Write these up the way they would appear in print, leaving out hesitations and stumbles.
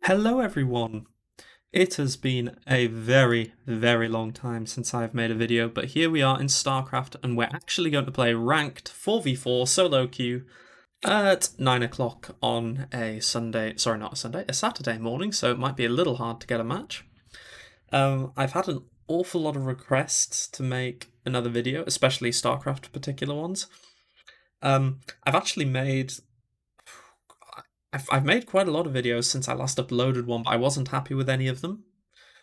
Hello, everyone. It has been a very, very long time since I've made a video, but here we are in Starcraft, and we're actually going to play ranked 4v4 solo queue at 9 o'clock on a Sunday. Sorry, not a Sunday, a Saturday morning, so it might be a little hard to get a match. I've had an awful lot of requests to make another video, especially Starcraft particular ones. I've actually made I've made quite a lot of videos since I last uploaded one, but I wasn't happy with any of them.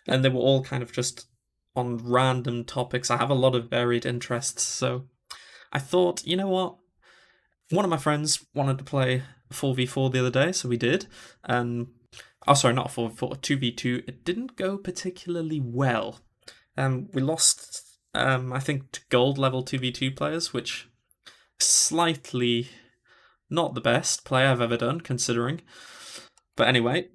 And they were all kind of just on random topics. I have a lot of varied interests, so I thought, you know what? One of my friends wanted to play 4v4 the other day, so we did. And oh, sorry, not 4v4, 2v2. It didn't go particularly well. We lost, I think, to gold level 2v2 players, which slightly not the best play I've ever done, considering. But anyway,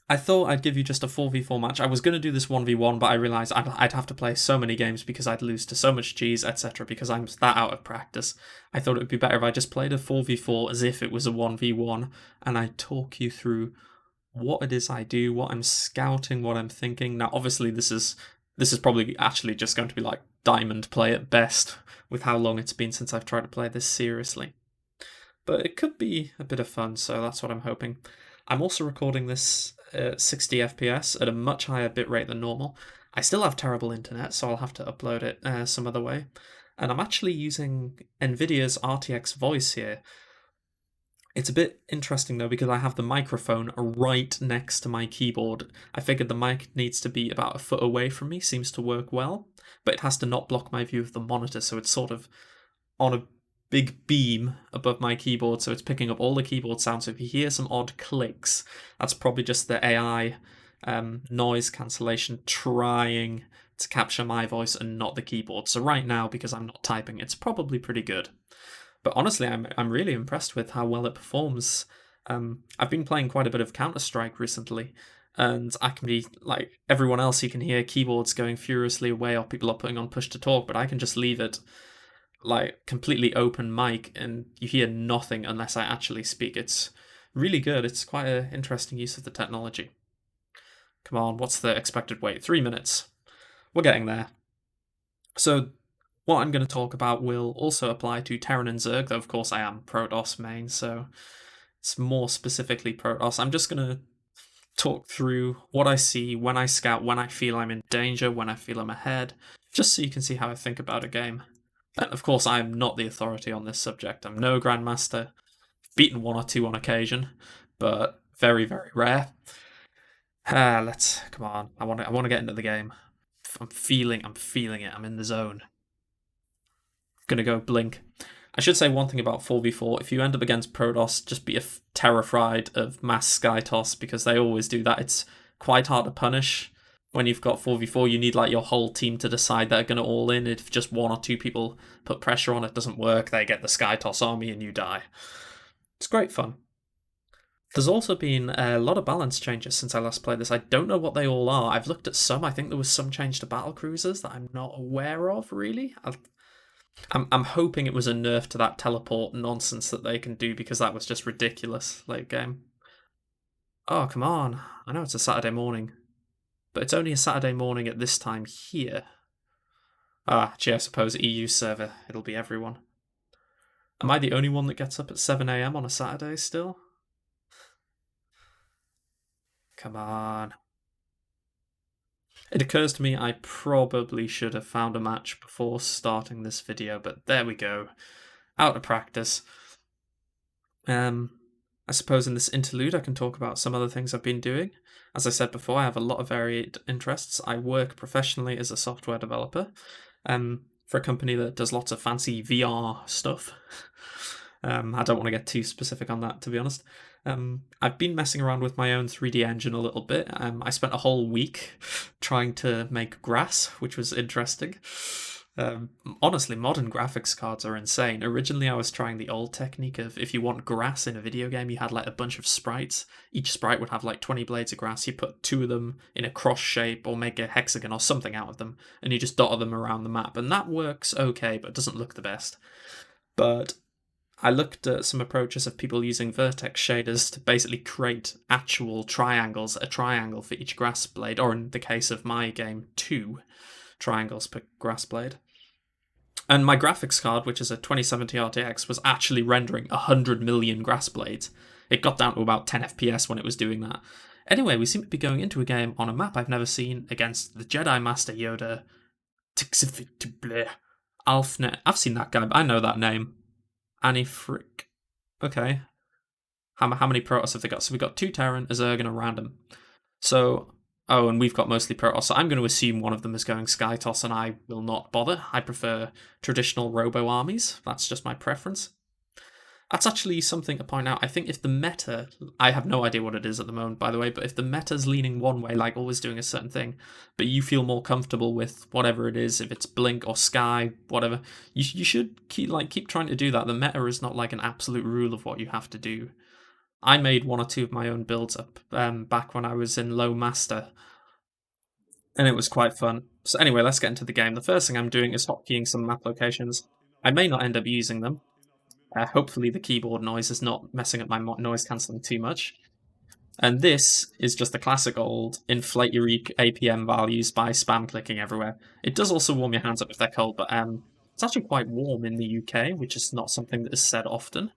I thought I'd give you just a 4v4 match. I was going to do this 1v1, but I realised I'd have to play so many games because I'd lose to so much cheese, etc., because I'm that out of practice. I thought it would be better if I just played a 4v4 as if it was a 1v1, and I talk you through what it is I do, what I'm scouting, what I'm thinking. Now, obviously, this is probably actually just going to be like diamond play at best, with how long it's been since I've tried to play this seriously. But it could be a bit of fun, so that's what I'm hoping. I'm also recording this 60 FPS at a much higher bitrate than normal. I still have terrible internet, so I'll have to upload it some other way. And I'm actually using NVIDIA's RTX voice here. It's a bit interesting though because I have the microphone right next to my keyboard. I figured the mic needs to be about a foot away from me, seems to work well, but it has to not block my view of the monitor, so it's sort of on a big beam above my keyboard, so it's picking up all the keyboard sounds. So if you hear some odd clicks, that's probably just the AI noise cancellation trying to capture my voice and not the keyboard. So right now, because I'm not typing, it's probably pretty good. But honestly, I'm really impressed with how well it performs. I've been playing quite a bit of Counter-Strike recently, and I can be like everyone else. You can hear keyboards going furiously away, or people are putting on push to talk, but I can just leave it like completely open mic and you hear nothing unless I actually speak. It's really good. It's quite an interesting use of the technology. Come on, what's the expected wait? 3 minutes. We're getting there. So what I'm going to talk about will also apply to Terran and Zerg, though of course I am Protoss main, so it's more specifically Protoss. I'm just going to talk through what I see when I scout, when I feel I'm in danger, when I feel I'm ahead, just so you can see how I think about a game. And of course, I am not the authority on this subject. I'm no grandmaster. Beaten one or two on occasion, but very, very rare. Let's come on. I want to get into the game. I'm feeling it. I'm in the zone. Gonna go blink. I should say one thing about 4v4. If you end up against Protoss, just be terrified of mass sky toss because they always do that. It's quite hard to punish. When you've got 4v4, you need like your whole team to decide they're going to all in. If just one or two people put pressure on, it doesn't work. They get the Sky Toss army and you die. It's great fun. There's also been a lot of balance changes since I last played this. I don't know what they all are. I've looked at some. I think there was some change to battle cruisers that I'm not aware of, really. I'm hoping it was a nerf to that teleport nonsense that they can do because that was just ridiculous late game. Oh, come on. I know it's a Saturday morning. But it's only a Saturday morning at this time here. Gee, I suppose EU server, it'll be everyone. Am I the only one that gets up at 7 a.m. on a Saturday still? Come on. It occurs to me I probably should have found a match before starting this video, but there we go. Out of practice. I suppose in this interlude I can talk about some other things I've been doing. As I said before, I have a lot of varied interests. I work professionally as a software developer for a company that does lots of fancy VR stuff. I don't want to get too specific on that, to be honest. I've been messing around with my own 3D engine a little bit. I spent a whole week trying to make grass, which was interesting. Honestly, modern graphics cards are insane. Originally, I was trying the old technique of if you want grass in a video game, you had like a bunch of sprites. Each sprite would have like 20 blades of grass. You put two of them in a cross shape or make a hexagon or something out of them, and you just dotted them around the map. And that works okay, but it doesn't look the best. But I looked at some approaches of people using vertex shaders to basically create actual triangles, a triangle for each grass blade, or in the case of my game, 2 triangles per grass blade. And my graphics card, which is a 2070 RTX, was actually rendering 100 million grass blades. It got down to about 10 FPS when it was doing that. Anyway, we seem to be going into a game on a map I've never seen against the Jedi Master Yoda. Alfnet. I've seen that guy, I know that name. Annie Frick. Okay. How many Protoss have they got? So we've got 2 Terran, a Zerg, and a random. So, oh, and we've got mostly Protoss. So I'm going to assume one of them is going Skytoss, and I will not bother. I prefer traditional Robo armies. That's just my preference. That's actually something to point out. I think if the meta, I have no idea what it is at the moment, by the way, but if the meta's leaning one way, like always doing a certain thing, but you feel more comfortable with whatever it is, if it's Blink or Sky, whatever, you should keep trying to do that. The meta is not like an absolute rule of what you have to do. I made 1 or 2 of my own builds up back when I was in low master, and it was quite fun. So anyway, let's get into the game. The first thing I'm doing is hotkeying some map locations. I may not end up using them. Hopefully the keyboard noise is not messing up my noise cancelling too much. And this is just the classic old inflate your APM values by spam clicking everywhere. It does also warm your hands up if they're cold, but it's actually quite warm in the UK, which is not something that is said often.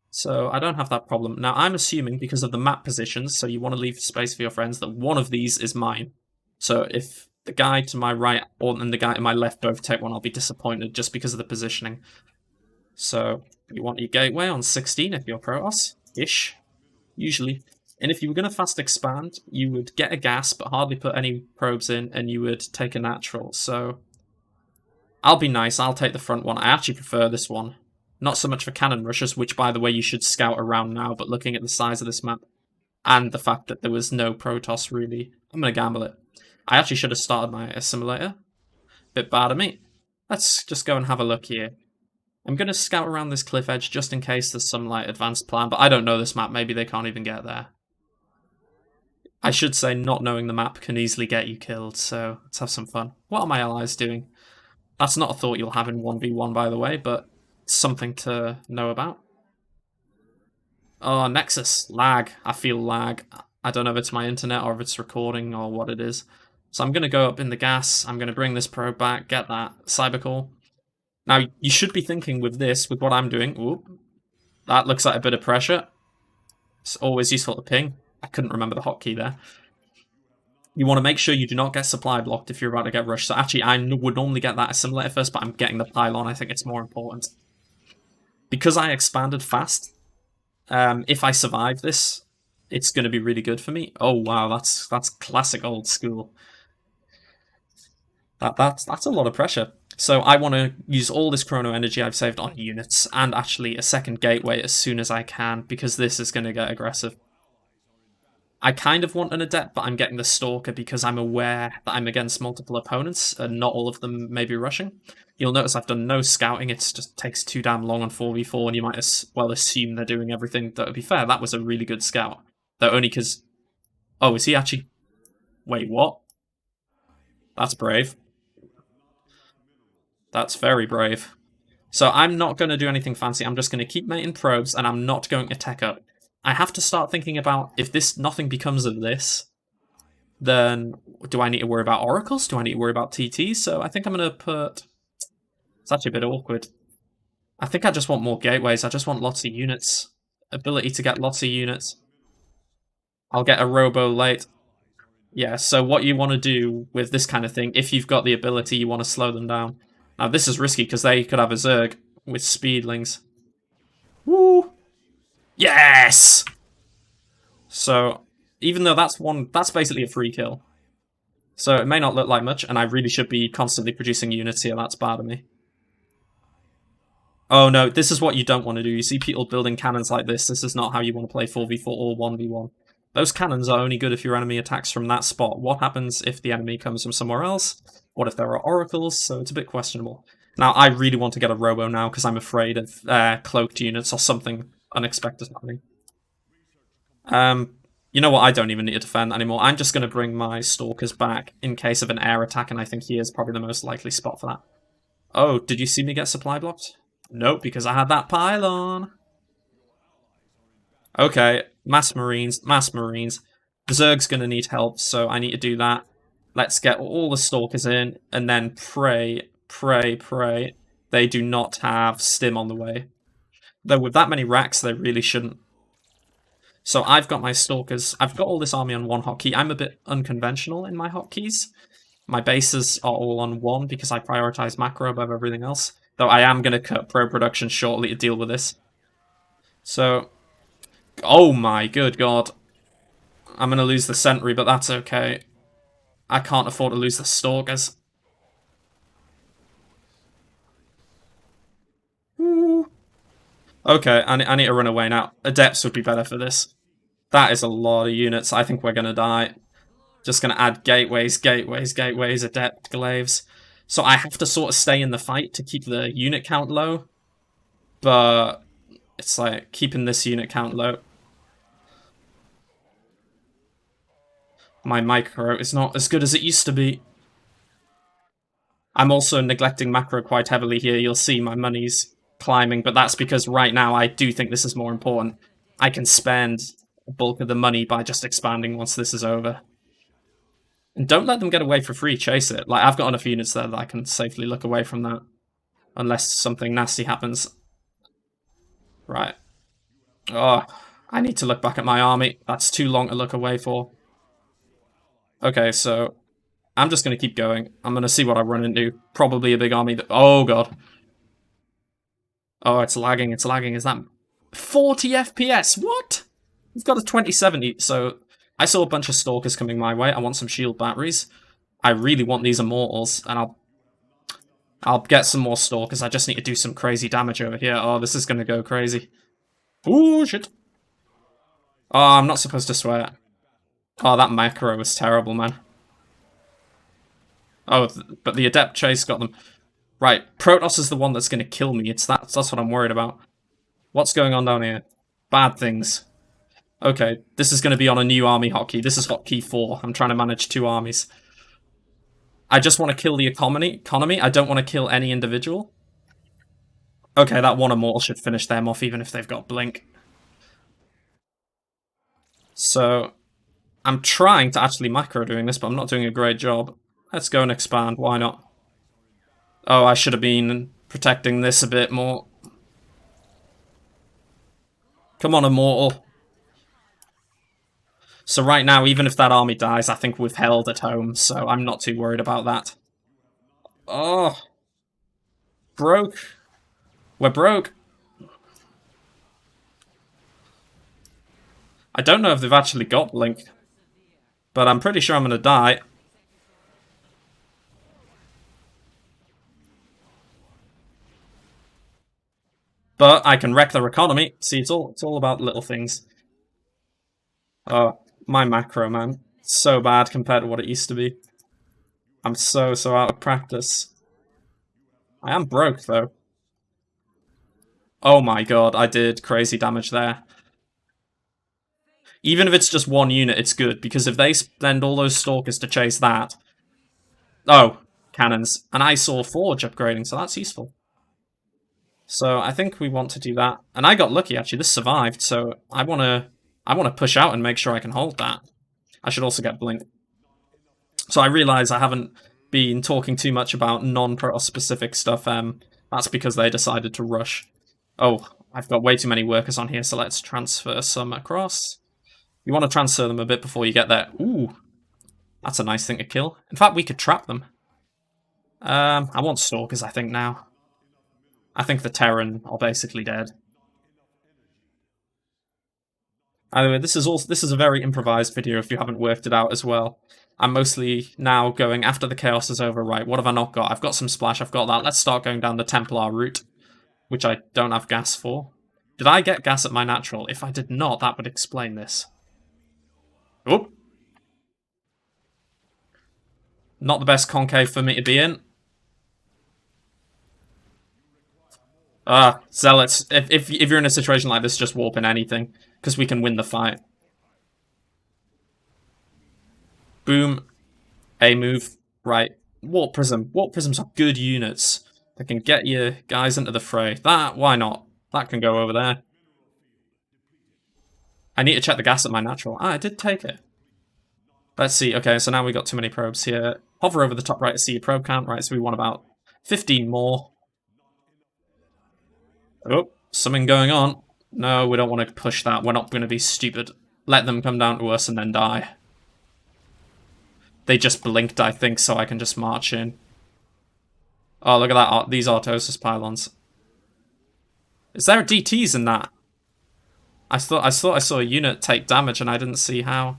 So I don't have that problem. Now I'm assuming, because of the map positions, so you want to leave space for your friends, that one of these is mine. So if the guy to my right and the guy to my left both take one, I'll be disappointed just because of the positioning. So you want your gateway on 16 if you're Protoss-ish, usually. And if you were going to fast expand, you would get a gas but hardly put any probes in, and you would take a natural. So I'll be nice, I'll take the front one. I actually prefer this one. Not so much for cannon rushers, which, by the way, you should scout around now, but looking at the size of this map and the fact that there was no Protoss, really, I'm going to gamble it. I actually should have started my assimilator. Bit bad of me. Let's just go and have a look here. I'm going to scout around this cliff edge just in case there's some like advanced plan, but I don't know this map. Maybe they can't even get there. I should say not knowing the map can easily get you killed, so let's have some fun. What are my allies doing? That's not a thought you'll have in 1v1, by the way, but something to know about. Oh, Nexus. Lag. I feel lag. I don't know if it's my internet or if it's recording or what it is. So I'm going to go up in the gas. I'm going to bring this probe back, get that cybercore. Now, you should be thinking with this, with what I'm doing, ooh, that looks like a bit of pressure. It's always useful to ping. I couldn't remember the hotkey there. You want to make sure you do not get supply blocked if you're about to get rushed. So actually, I would normally get that assimilator first, but I'm getting the pylon. I think it's more important. Because I expanded fast, if I survive this, it's going to be really good for me. Oh, wow, that's classic old school. That's a lot of pressure. So I want to use all this chrono energy I've saved on units and actually a second gateway as soon as I can, because this is going to get aggressive. I kind of want an adept, but I'm getting the stalker because I'm aware that I'm against multiple opponents and not all of them may be rushing. You'll notice I've done no scouting. It just takes too damn long on 4v4, and you might as well assume they're doing everything. That would be fair. That was a really good scout. Though only because... Oh, is he actually... Wait, what? That's brave. That's very brave. So I'm not going to do anything fancy. I'm just going to keep making probes, and I'm not going to tech up. I have to start thinking about, if nothing becomes of this, then do I need to worry about oracles? Do I need to worry about TTs? So I think I'm going to put... It's actually a bit awkward. I think I just want more gateways. I just want lots of units. Ability to get lots of units. I'll get a robo late. Yeah, so what you want to do with this kind of thing, if you've got the ability, you want to slow them down. Now, this is risky because they could have a Zerg with speedlings. Woo! Yes! So, even though that's basically a free kill. So it may not look like much, and I really should be constantly producing units here. That's bad of me. Oh no, this is what you don't want to do. You see people building cannons like this. This is not how you want to play 4v4 or 1v1. Those cannons are only good if your enemy attacks from that spot. What happens if the enemy comes from somewhere else? What if there are oracles? So it's a bit questionable. Now, I really want to get a robo now because I'm afraid of cloaked units or something unexpected happening. You know what? I don't even need to defend anymore. I'm just going to bring my stalkers back in case of an air attack, and I think he is probably the most likely spot for that. Oh, did you see me get supply blocked? Nope, because I had that pylon. Okay, mass marines, mass marines. The Zerg's gonna need help, so I need to do that. Let's get all the stalkers in, and then pray, pray, pray. They do not have stim on the way. Though with that many racks, they really shouldn't. So I've got my stalkers. I've got all this army on one hotkey. I'm a bit unconventional in my hotkeys. My bases are all on one because I prioritize macro above everything else. Though I am going to cut pro production shortly to deal with this. So, oh my good god. I'm going to lose the sentry, but that's okay. I can't afford to lose the stalkers. Ooh. Okay, I need to run away now. Adepts would be better for this. That is a lot of units. I think we're going to die. Just going to add gateways, gateways, gateways, adept glaives. So I have to sort of stay in the fight to keep the unit count low. But it's like keeping this unit count low. My micro is not as good as it used to be. I'm also neglecting macro quite heavily here. You'll see my money's climbing, but that's because right now I do think this is more important. I can spend a bulk of the money by just expanding once this is over. And don't let them get away for free, chase it. Like, I've got enough units there that I can safely look away from that. Unless something nasty happens. Right. Oh, I need to look back at my army. That's too long to look away for. Okay, so I'm just going to keep going. I'm going to see what I run into. Probably a big army. Oh, God. Oh, it's lagging. It's lagging. Is that 40 FPS? What? We've got a 2070. So I saw a bunch of stalkers coming my way. I want some shield batteries. I really want these immortals, and I'll get some more stalkers. I just need to do some crazy damage over here. Oh, this is going to go crazy. Ooh, shit. Oh, I'm not supposed to swear. Oh, that macro was terrible, man. Oh, but the Adept Chase got them. Right, Protoss is the one that's going to kill me. That's what I'm worried about. What's going on down here? Bad things. Okay, this is going to be on a new army hotkey. This is hotkey 4. I'm trying to manage 2 armies. I just want to kill the economy. I don't want to kill any individual. Okay, that one immortal should finish them off even if they've got blink. So, I'm trying to actually macro doing this, but I'm not doing a great job. Let's go and expand, why not? Oh, I should have been protecting this a bit more. Come on, immortal. So right now, even if that army dies, I think we've held at home, so I'm not too worried about that. Oh. Broke. We're broke. I don't know if they've actually got blink, but I'm pretty sure I'm going to die. But I can wreck their economy. See, it's all about little things. Oh, my macro, man. So bad compared to what it used to be. I'm so out of practice. I am broke, though. Oh my god, I did crazy damage there. Even if it's just one unit, it's good, because if they spend all those stalkers to chase that... Oh, cannons. And I saw Forge upgrading, so that's useful. So I think we want to do that. And I got lucky, actually. This survived, so I want to push out and make sure I can hold that. I should also get blink. So I realise I haven't been talking too much about non-Protoss specific stuff. That's because they decided to rush. Oh, I've got way too many workers on here, so let's transfer some across. You want to transfer them a bit before you get there. Ooh, that's a nice thing to kill. In fact, we could trap them. I want stalkers, I think, now. I think the Terran are basically dead. Anyway, this is a very improvised video if you haven't worked it out as well. I'm mostly now going after the chaos is over. Right, what have I not got? I've got some splash, I've got that. Let's start going down the Templar route, which I don't have gas for. Did I get gas at my natural? If I did not, that would explain this. Oh. Not the best concave for me to be in. Zealots. If you're in a situation like this, just warp in anything, because we can win the fight. Boom. A move. Right. Warp Prism. Warp Prisms are good units. They can get your guys into the fray. That, why not? That can go over there. I need to check the gas at my natural. Ah, I did take it. Let's see. Okay, so now we got too many probes here. Hover over the top right to see your probe count. Right, so we want about 15 more. Oh, something going on. No, we don't want to push that. We're not going to be stupid. Let them come down to us and then die. They just blinked, I think, so I can just march in. Oh, look at that. These autosis pylons. Is there DTs in that? I thought I saw a unit take damage and I didn't see how.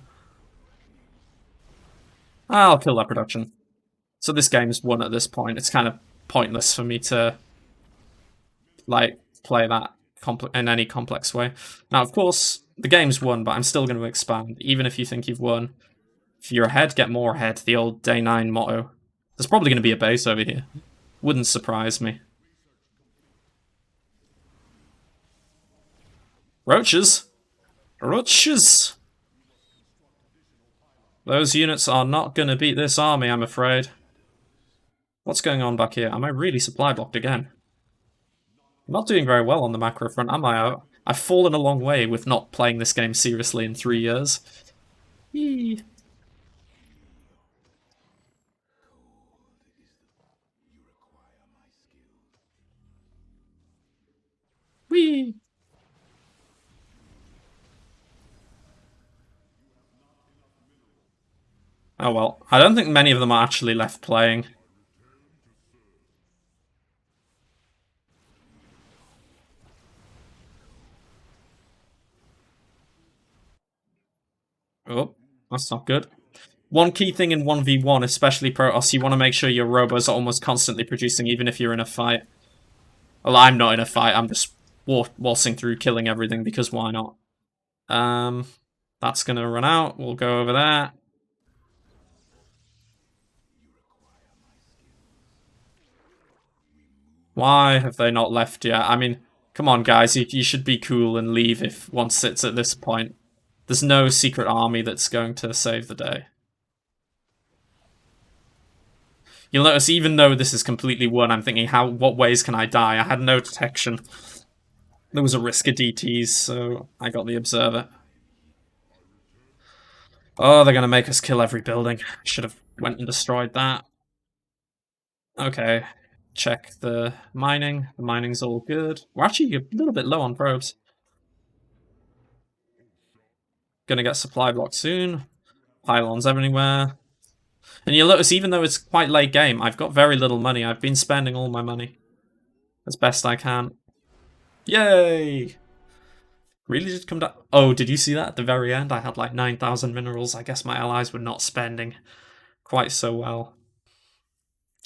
I'll kill that production. So this game's won at this point. It's kind of pointless for me to like play that in any complex way. Now, of course, the game's won, but I'm still going to expand. Even if you think you've won, if you're ahead, get more ahead. The old day 9 motto. There's probably going to be a base over here. Wouldn't surprise me. Roaches? Roaches! Those units are not going to beat this army, I'm afraid. What's going on back here? Am I really supply blocked again? I'm not doing very well on the macro front, am I? I've fallen a long way with not playing this game seriously in 3 years. Yee. Whee! Oh well, I don't think many of them are actually left playing. Oh, that's not good. One key thing in 1v1, especially Protoss, you want to make sure your robos are almost constantly producing, even if you're in a fight. Well, I'm not in a fight, I'm just waltzing through, killing everything, because why not? That's gonna run out, we'll go over there. Why have they not left yet? I mean, come on, guys, you should be cool and leave if one sits at this point. There's no secret army that's going to save the day. You'll notice, even though this is completely won, I'm thinking, what ways can I die? I had no detection. There was a risk of DTs, so I got the observer. Oh, they're going to make us kill every building. Should have went and destroyed that. Okay, check the mining. The mining's all good. We're actually a little bit low on probes. Gonna get supply blocked soon. Pylons everywhere. And you'll notice, even though it's quite late game, I've got very little money. I've been spending all my money as best I can. Yay! Really did come down. Oh, did you see that at the very end? I had like 9,000 minerals. I guess my allies were not spending quite so well.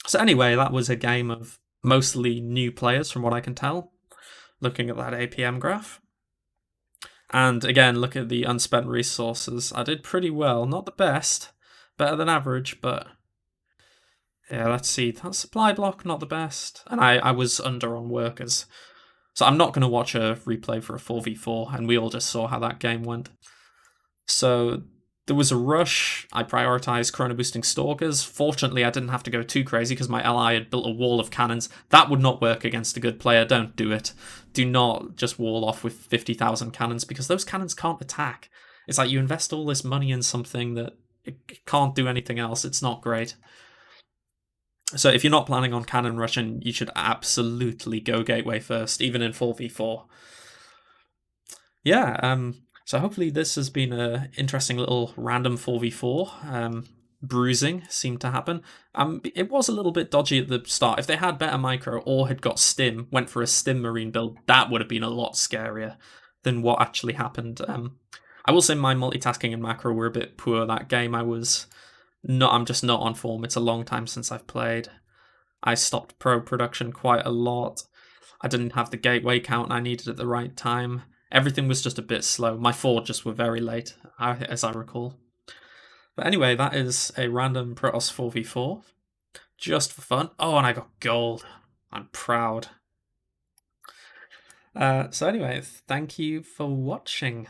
So anyway, that was a game of mostly new players from what I can tell, looking at that APM graph. And again, look at the unspent resources. I did pretty well. Not the best. Better than average, but... yeah, let's see. That supply block, not the best. And I was under on workers. So I'm not going to watch a replay for a 4v4, and we all just saw how that game went. So there was a rush. I prioritized chrono boosting stalkers. Fortunately, I didn't have to go too crazy because my ally had built a wall of cannons. That would not work against a good player. Don't do it. Do not just wall off with 50,000 cannons, because those cannons can't attack. It's like you invest all this money in something that it can't do anything else. It's not great. So if you're not planning on cannon rushing, you should absolutely go gateway first, even in 4v4. Yeah, so hopefully this has been an interesting little random 4v4. Bruising seemed to happen. It was a little bit dodgy at the start. If they had better micro or had got stim, went for a stim marine build, that would have been a lot scarier than what actually happened. I will say my multitasking and macro were a bit poor that game. I'm just not on form. It's a long time since I've played. I stopped pro production quite a lot. I didn't have the gateway count I needed at the right time. Everything was just a bit slow. My forges were very late, as I recall. But anyway, that is a random Protoss 4v4. Just for fun. Oh, and I got gold. I'm proud. So anyway, thank you for watching.